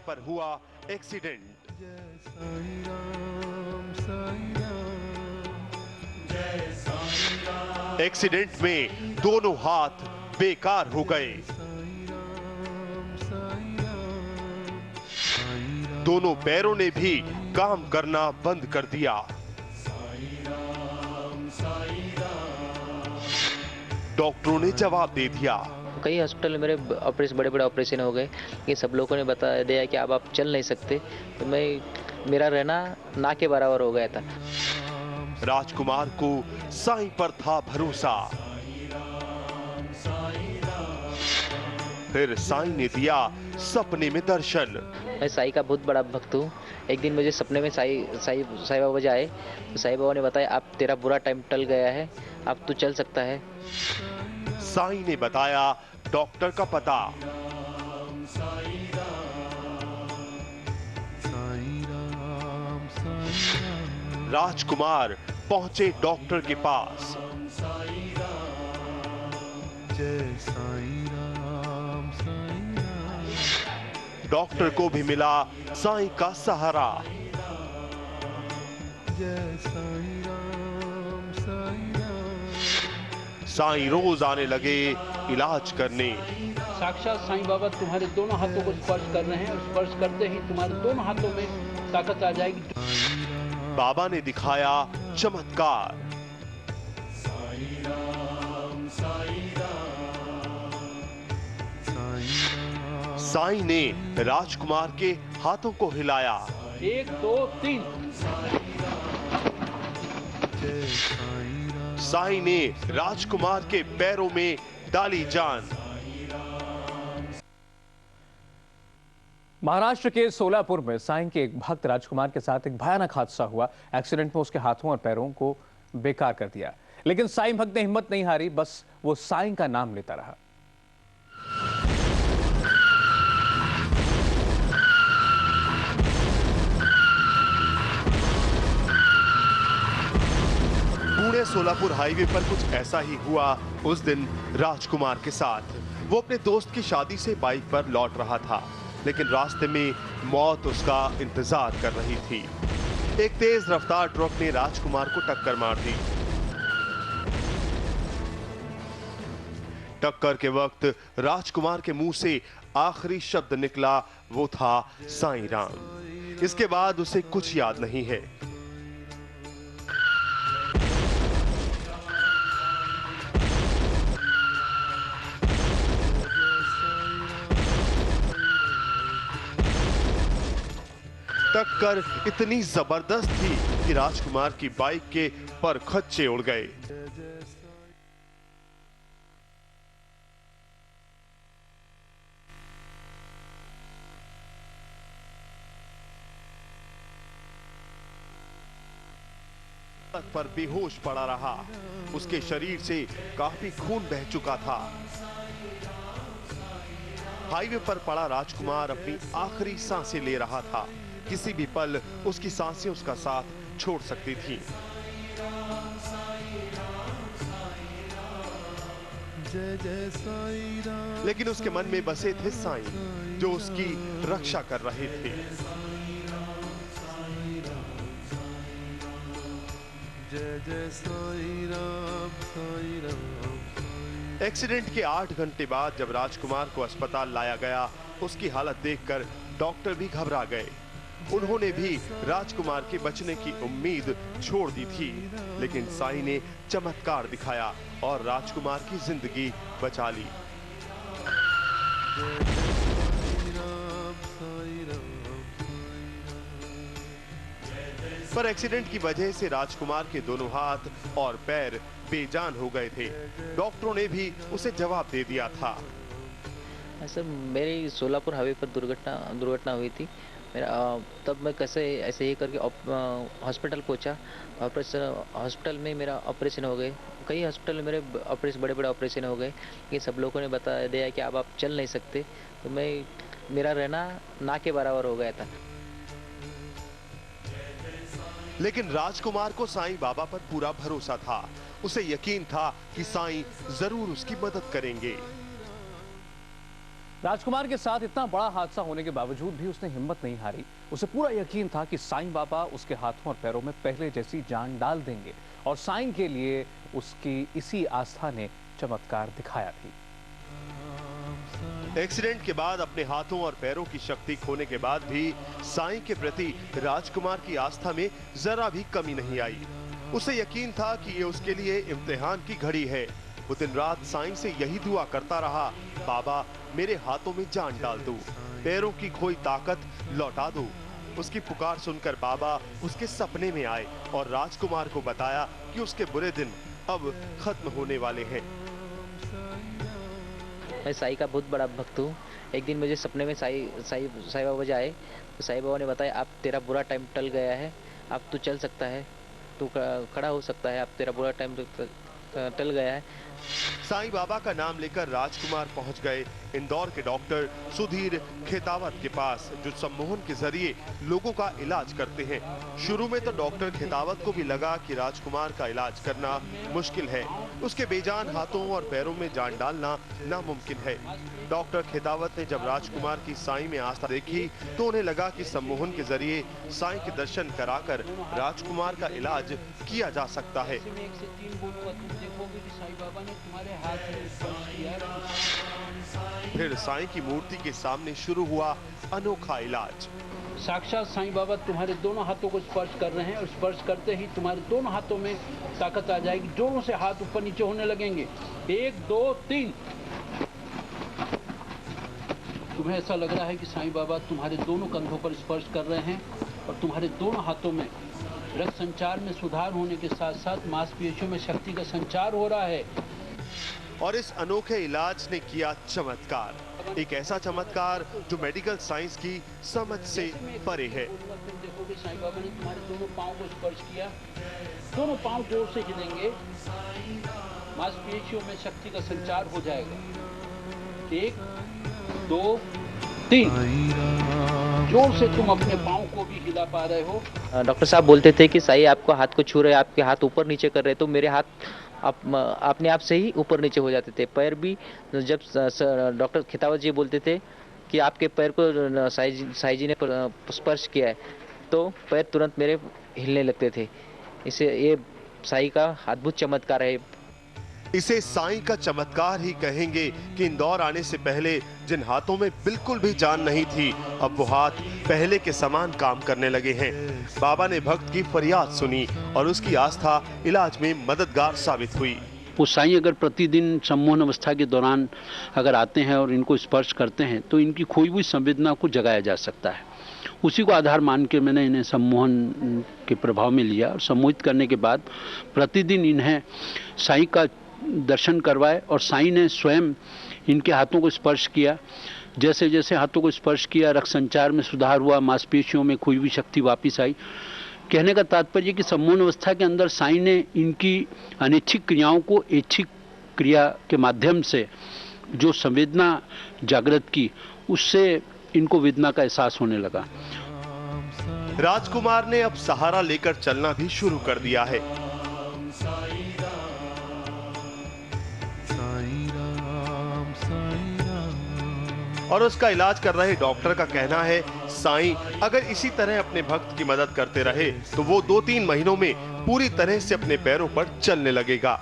पर हुआ accident. Accident में दोनों हाथ बेकार हो गए। दोनों पैरों ने भी काम करना बंद कर दिया। डॉक्टरों ने जवाब दे दिया। कई हॉस्पिटल में मेरे बड़े बड़े ऑपरेशन हो गए। ये सब लोगों ने बता दिया कि अब आप चल नहीं सकते, तो मेरा रहना ना के बराबर हो गया था। राजकुमार को साईं पर था भरोसा। फिर साईं ने दिया सपने में दर्शन। मैं साईं का बहुत बड़ा भक्त हूँ। एक दिन मुझे सपने में साईं बाबा जी आए, तो साईं बाबा ने बताया, अब तेरा बुरा टाइम टल गया है, अब तू चल सकता है। साईं ने बताया डॉक्टर का पता। राजकुमार पहुंचे डॉक्टर के पास। डॉक्टर को भी मिला साईं का सहारा। साईं रोज आने लगे इलाज करने। साक्षात साईं बाबा तुम्हारे दोनों हाथों को स्पर्श कर रहे हैं, और स्पर्श करते ही तुम्हारे दोनों हाथों में ताकत आ जाएगी। बाबा ने दिखाया चमत्कार। साईं ने राजकुमार के हाथों को हिलाया। 1 2 3। साईं ने राजकुमार के पैरों में डाली जान। महाराष्ट्र के सोलापुर में साईं के एक भक्त राजकुमार के साथ एक भयानक हादसा हुआ। एक्सीडेंट में उसके हाथों और पैरों को बेकार कर दिया, लेकिन साईं भक्त ने हिम्मत नहीं हारी, बस वो साईं का नाम लेता रहा। पुणे सोलापुर हाईवे पर कुछ ऐसा ही हुआ उस दिन राजकुमार के साथ। वो अपने दोस्त की शादी से बाइक पर लौट रहा था, लेकिन रास्ते में मौत उसका इंतजार कर रही थी। एक तेज रफ्तार ट्रक ने राजकुमार को टक्कर मार दी। टक्कर के वक्त राजकुमार के मुंह से आखिरी शब्द निकला वो था साईं राम। इसके बाद उसे कुछ याद नहीं है। टक्कर इतनी जबरदस्त थी कि राजकुमार की बाइक के परखच्चे उड़ गए। पर बेहोश पड़ा रहा। उसके शरीर से काफी खून बह चुका था। हाईवे पर पड़ा राजकुमार अपनी आखिरी सांसें ले रहा था। किसी भी पल उसकी सांसें उसका साथ छोड़ सकती थी। लेकिन उसके मन में बसे थे साईं, जो उसकी रक्षा कर रहे थे। एक्सीडेंट के 8 घंटे बाद जब राजकुमार को अस्पताल लाया गया, उसकी हालत देखकर डॉक्टर भी घबरा गए। उन्होंने भी राजकुमार के बचने की उम्मीद छोड़ दी थी, लेकिन साईं ने चमत्कार दिखाया और राजकुमार की जिंदगी बचा ली। पर एक्सीडेंट की वजह से राजकुमार के दोनों हाथ और पैर बेजान हो गए थे। डॉक्टरों ने भी उसे जवाब दे दिया था। सर, मेरी सोलापुर हाईवे पर दुर्घटना हुई थी। तब मैं कैसे ऐसे ही करके हॉस्पिटल पहुंचा। हॉस्पिटल में मेरा ऑपरेशन हो गए। कई हॉस्पिटल में मेरे बड़े बड़े ऑपरेशन हो गए। ये सब लोगों ने बता दिया कि अब आप चल नहीं सकते, तो मेरा रहना ना के बराबर हो गया था। लेकिन राजकुमार को साईं बाबा पर पूरा भरोसा था। उसे यकीन था कि साईं जरूर उसकी मदद करेंगे। राजकुमार के साथ इतना बड़ा हादसा होने के बावजूद भी उसने हिम्मत नहीं हारी। उसे पूरा यकीन था कि साईं बाबा उसके हाथों और पैरों में पहले जैसी जान डाल देंगे और साईं के लिए उसकी इसी आस्था ने चमत्कार दिखाया भी। एक्सीडेंट के बाद अपने हाथों और पैरों की शक्ति खोने के बाद भी साईं के प्रति राजकुमार की आस्था में जरा भी कमी नहीं आई। उसे यकीन था कि ये उसके लिए इम्तिहान की घड़ी है। वो दिन रात साईं से यही दुआ करता रहा, बाबा मेरे हाथों में जान डाल दो, पैरों की खोई ताकत लौटा दो। उसकी पुकार सुनकर बाबा उसके सपने में आए और राजकुमार को बताया कि उसके बुरे दिन अब खत्म होने वाले हैं। मैं साईं का बहुत बड़ा भक्त हूँ। एक दिन मुझे सपने में साईं बाबा जी आए तो साईं बाबा ने बताया, आप तेरा बुरा टाइम टल गया है, अब तू चल सकता है, तू खड़ा हो सकता है, अब तेरा बुरा टाइम टल गया है। साईं बाबा का नाम लेकर राजकुमार पहुंच गए इंदौर के डॉक्टर सुधीर खेतावत के पास, जो सम्मोहन के जरिए लोगों का इलाज करते हैं। शुरू में तो डॉक्टर खेतावत को भी लगा कि राजकुमार का इलाज करना मुश्किल है, उसके बेजान हाथों और पैरों में जान डालना नामुमकिन है। डॉक्टर खेतावत ने जब राजकुमार की साईं में आस्था देखी तो उन्हें लगा कि सम्मोहन के जरिए साईं के दर्शन कराकर राजकुमार का इलाज किया जा सकता है। फिर साईं की मूर्ति के सामने शुरू हुआ अनोखा इलाज। साक्षात साईं बाबा तुम्हारे दोनों हाथों को स्पर्श कर रहे हैं और स्पर्श करते ही तुम्हारे दोनों हाथों में ताकत आ जाएगी। जोरों से हाथ ऊपर नीचे होने लगेंगे। 1 2 3। तुम्हें ऐसा लग रहा है कि साईं बाबा तुम्हारे दोनों कंधों पर स्पर्श कर रहे हैं और तुम्हारे दोनों हाथों में रक्त संचार में सुधार होने के साथ साथ मांसपेशियों में शक्ति का संचार हो रहा है। और इस अनोखे इलाज ने किया चमत्कार, एक ऐसा चमत्कार जो मेडिकल साइंस की समझ से परे है। देखोगे साईं बाबा ने तुम्हारे दोनों पांव को स्पर्श किया, दोनों पांव जोर से हिलेंगे, मांसपेशियों में शक्ति का संचार हो जाएगा। 1 2 3। जोर से तुम अपने पांव को भी हिला पा रहे हो। डॉक्टर साहब बोलते थे कि साईं आपको हाथ को छू रहे, आपके हाथ ऊपर नीचे कर रहे, तो मेरे हाथ अपने आप से ही ऊपर नीचे हो जाते थे। पैर भी जब डॉक्टर खेतावत जी बोलते थे कि आपके पैर को साईं जी ने स्पर्श किया है तो पैर तुरंत मेरे हिलने लगते थे। इसे ये साईं का अद्भुत चमत्कार है। इसे साईं का चमत्कार ही कहेंगे कि इंदौर आने से पहले जिन हाथों में बिल्कुल भी जान नहीं थी, अब वो हाथ पहले के समान काम करने लगे हैं। बाबा ने भक्त की फरियाद सुनी और उसकी आस्था इलाज में मददगार साबित हुई। वो साईं अगर प्रतिदिन सम्मोहन अवस्था के दौरान अगर आते हैं और इनको स्पर्श करते हैं तो इनकी खोई हुई संवेदना को जगाया जा सकता है। उसी को आधार मान के मैंने इन्हें सम्मोहन के प्रभाव में लिया और सम्मोहित करने के बाद प्रतिदिन इन्हें साईं का दर्शन करवाए और साईं ने स्वयं इनके हाथों को स्पर्श किया। जैसे जैसे हाथों को स्पर्श किया रक्त संचार में सुधार हुआ, मांसपेशियों में खोई हुई शक्ति वापस आई। कहने का तात्पर्य कि सम्मोहन अवस्था के अंदर साईं ने इनकी अनैच्छिक क्रियाओं को ऐच्छिक क्रिया के माध्यम से जो संवेदना जागृत की, उससे इनको वेदना का एहसास होने लगा। राजकुमार ने अब सहारा लेकर चलना भी शुरू कर दिया है। और उसका इलाज कर रहे डॉक्टर का कहना है, साईं अगर इसी तरह अपने भक्त की मदद करते रहे तो वो 2-3 महीनों में पूरी तरह से अपने पैरों पर चलने लगेगा।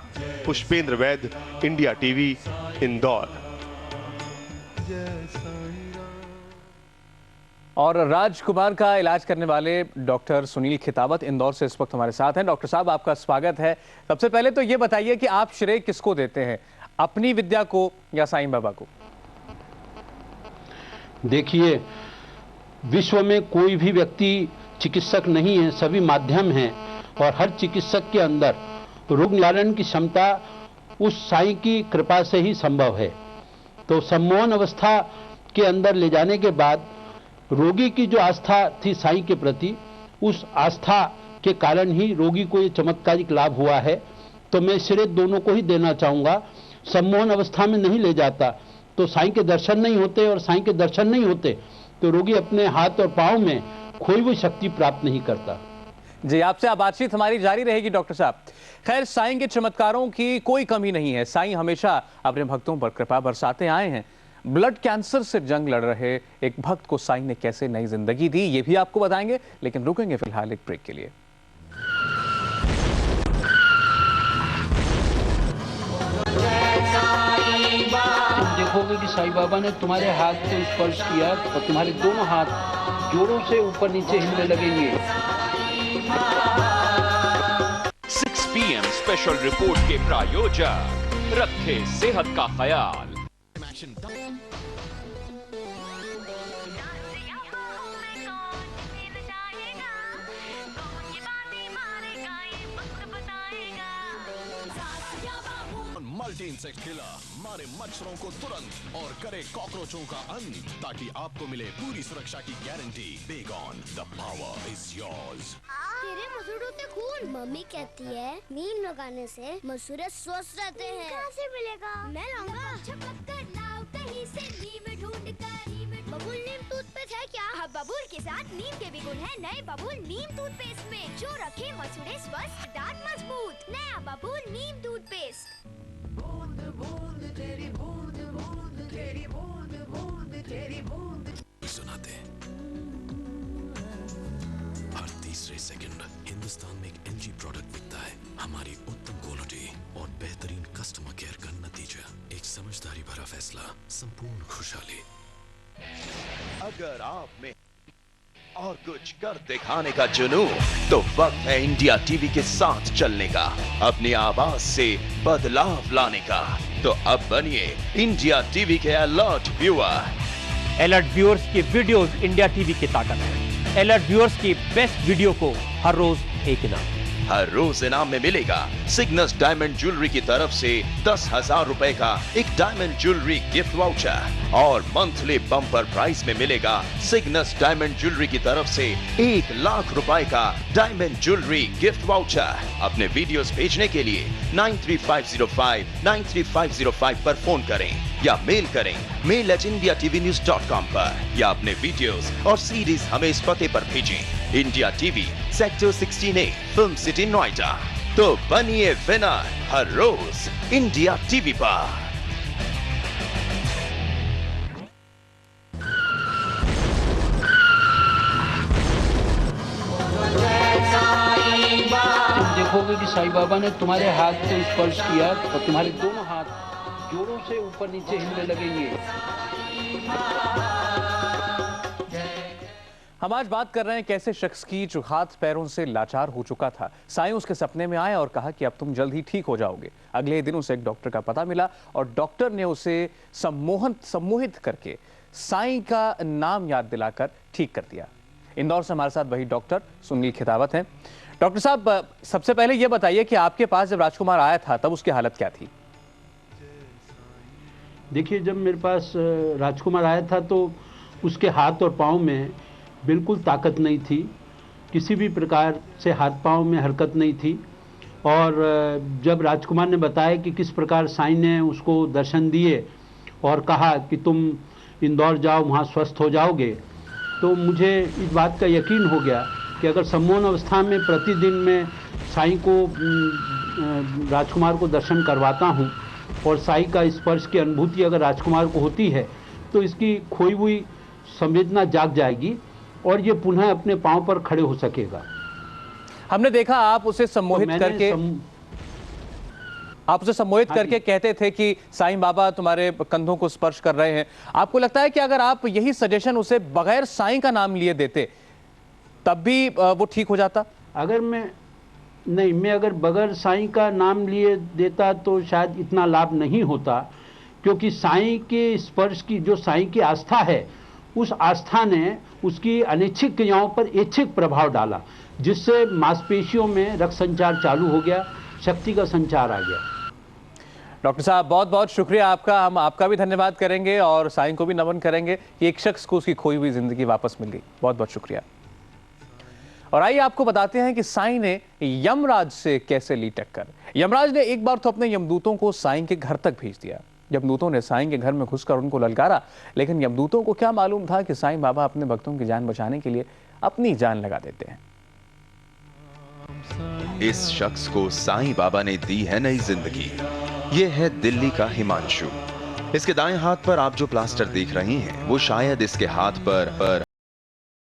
पुष्पेंद्र वैद्य, इंडिया टीवी, इंदौर। और राजकुमार का इलाज करने वाले डॉक्टर सुनील खेतावत इंदौर से इस वक्त हमारे साथ हैं। डॉक्टर साहब, आपका स्वागत है। सबसे पहले तो ये बताइए कि आप श्रेय किसको देते हैं, अपनी विद्या को या साईं बाबा को? देखिए, विश्व में कोई भी व्यक्ति चिकित्सक नहीं है, सभी माध्यम हैं और हर चिकित्सक के अंदर रोग निवारण की क्षमता उस साईं की कृपा से ही संभव है। तो सम्मोहन अवस्था के अंदर ले जाने के बाद रोगी की जो आस्था थी साईं के प्रति, उस आस्था के कारण ही रोगी को ये चमत्कारिक लाभ हुआ है। तो मैं श्रेय दोनों को ही देना चाहूँगा। सम्मोहन अवस्था में नहीं ले जाता तो साईं के दर्शन नहीं होते और साईं के दर्शन नहीं होते तो रोगी अपने हाथ और पांव में खोई हुई शक्ति प्राप्त नहीं करता। जी, आपसे बातचीत हमारी जारी रहेगी डॉक्टर साहब। खैर, साईं के चमत्कारों की कोई कमी नहीं है। साईं हमेशा अपने भक्तों पर कृपा बरसाते आए हैं। ब्लड कैंसर से जंग लड़ रहे एक भक्त को साईं ने कैसे नई जिंदगी दी, ये भी आपको बताएंगे, लेकिन रुकेंगे फिलहाल एक ब्रेक के लिए। देखोगे कि साईं बाबा ने तुम्हारे हाथ को स्पर्श किया और तुम्हारे दोनों हाथ जोरों से ऊपर नीचे हिलने लगेंगे। 6 PM स्पेशल रिपोर्ट के प्रायोजक रखे सेहत का ख्याल। मल्टी इंसेक्ट किलर मारे मच्छरों को तुरंत और करे कॉकरोचों का अंत, ताकि आपको मिले पूरी सुरक्षा की guarantee. Baygon, the power is yours. तेरे मसूड़ों से खून। मम्मी कहती है नीम लगाने से मसूड़े स्वस्थ रहते हैं। कहाँ से मिलेगा? मैं लाऊंगा। छपक कर लाओ कहीं से नीम ढूंढ कर। बबूल नीम टूथपेस्ट है क्या? अब बबूल के साथ नीम के भी गुण है नए बबूल नीम टूथपेस्ट में, जो रखे मसूड़े स्वस्थ, दांत मजबूत। नया बबूल नीम टूथपेस्ट। बूंद बूंद तेरी बूंद बूंद तेरी बूंद बूंद तेरी बूंद। सुनाते हर तीसरे सेकंड हिंदुस्तान में एक LG प्रोडक्ट बिकता है। हमारी उत्तम क्वालिटी और बेहतरीन कस्टमर केयर का नतीजा, एक समझदारी भरा फैसला, संपूर्ण खुशहाली। अगर आप में और कुछ कर दिखाने का जुनून, तो वक्त है इंडिया टीवी के साथ चलने का, अपनी आवाज से बदलाव लाने का। तो अब बनिए इंडिया टीवी के अलर्ट व्यूअर। अलर्ट व्यूअर्स की वीडियोस इंडिया टीवी की ताकत है। अलर्ट व्यूअर्स की बेस्ट वीडियो को हर रोज एक इनाम। हर रोज इनाम में मिलेगा सिग्नस डायमंड ज्वेलरी की तरफ से 10,000 रुपए का एक डायमंड ज्वेलरी गिफ्ट वाउचर, और मंथली बम्पर प्राइस में मिलेगा सिग्नस डायमंड ज्वेलरी की तरफ से 1 लाख रुपए का डायमंड ज्वेलरी गिफ्ट वाउचर। अपने वीडियोस भेजने के लिए 9350593505 पर फोन करें या मेल करें mail@indiatvnews.com पर, या अपने वीडियोस और सीरीज हमें इस पते पर भेजें। India TV, sector 16A, film city, Noida. तो बनिए विनर हर रोज इंडिया टीवी पर। देखोगे कि साईं बाबा ने तुम्हारे हाथ को स्पर्श किया और तुम्हारे दोनों हाथ जोरों से ऊपर नीचे हिलने लगेंगे। हम आज बात कर रहे हैं कैसे शख्स की जो हाथ पैरों से लाचार हो चुका था, साईं उसके सपने में आए और कहा कि अब तुम जल्द ही ठीक हो जाओगे। अगले दिन उसे एक डॉक्टर का पता मिला और डॉक्टर ने उसे सम्मोहित करके साईं का नाम याद दिलाकर ठीक कर दिया। इंदौर से हमारे साथ वही डॉक्टर सुनील खितावत हैं। डॉक्टर साहब, सबसे पहले ये बताइए कि आपके पास जब राजकुमार आया था तब उसकी हालत क्या थी? देखिए, जब मेरे पास राजकुमार आया था तो उसके हाथ और पाँव में बिल्कुल ताकत नहीं थी, किसी भी प्रकार से हाथ पाँव में हरकत नहीं थी। और जब राजकुमार ने बताया कि किस प्रकार साईं ने उसको दर्शन दिए और कहा कि तुम इंदौर जाओ, वहाँ स्वस्थ हो जाओगे, तो मुझे इस बात का यकीन हो गया कि अगर सम्मोहन अवस्था में प्रतिदिन मैं साईं को राजकुमार को दर्शन करवाता हूँ और साईं का स्पर्श की अनुभूति अगर राजकुमार को होती है, तो इसकी खोई हुई संवेदना जाग जाएगी और ये पुनः अपने पांव पर खड़े हो सकेगा। हमने देखा आप उसे सम्मोहित करके करके कहते थे कि साईं बाबा तुम्हारे कंधों को स्पर्श कर रहे हैं। आपको लगता है कि अगर आप यही सजेशन उसे बगैर साईं का नाम लिए देते तब भी वो ठीक हो जाता? अगर मैं अगर बगैर साईं का नाम लिए देता तो शायद इतना लाभ नहीं होता, क्योंकि साईं के स्पर्श की जो साईं की आस्था है, उस आस्था ने उसकी अनैच्छिक क्रियाओं पर ऐच्छिक प्रभाव डाला, जिससे मांसपेशियों में रक्त संचार चालू हो गया, शक्ति का संचार आ गया। डॉक्टर साहब, बहुत बहुत शुक्रिया आपका। हम आपका भी धन्यवाद करेंगे और साईं को भी नमन करेंगे कि एक शख्स को उसकी खोई हुई जिंदगी वापस मिल गई। बहुत बहुत शुक्रिया। और आइए आपको बताते हैं कि साईं ने यमराज से कैसे ली टक्कर। यमराज ने एक बार तो अपने यमदूतों को साईं के घर तक भेज दिया। यमदूतों ने साईं के घर में घुसकर उनको ललकारा, लेकिन यमदूतों को क्या मालूम था कि साईं बाबा अपने भक्तों की जान बचाने के लिए अपनी जान लगा देते हैं। इस शख्स को साईं बाबा ने दी है नई जिंदगी। ये है दिल्ली का हिमांशु। इसके दाएं हाथ पर आप जो प्लास्टर देख रहे हैं वो शायद इसके हाथ पर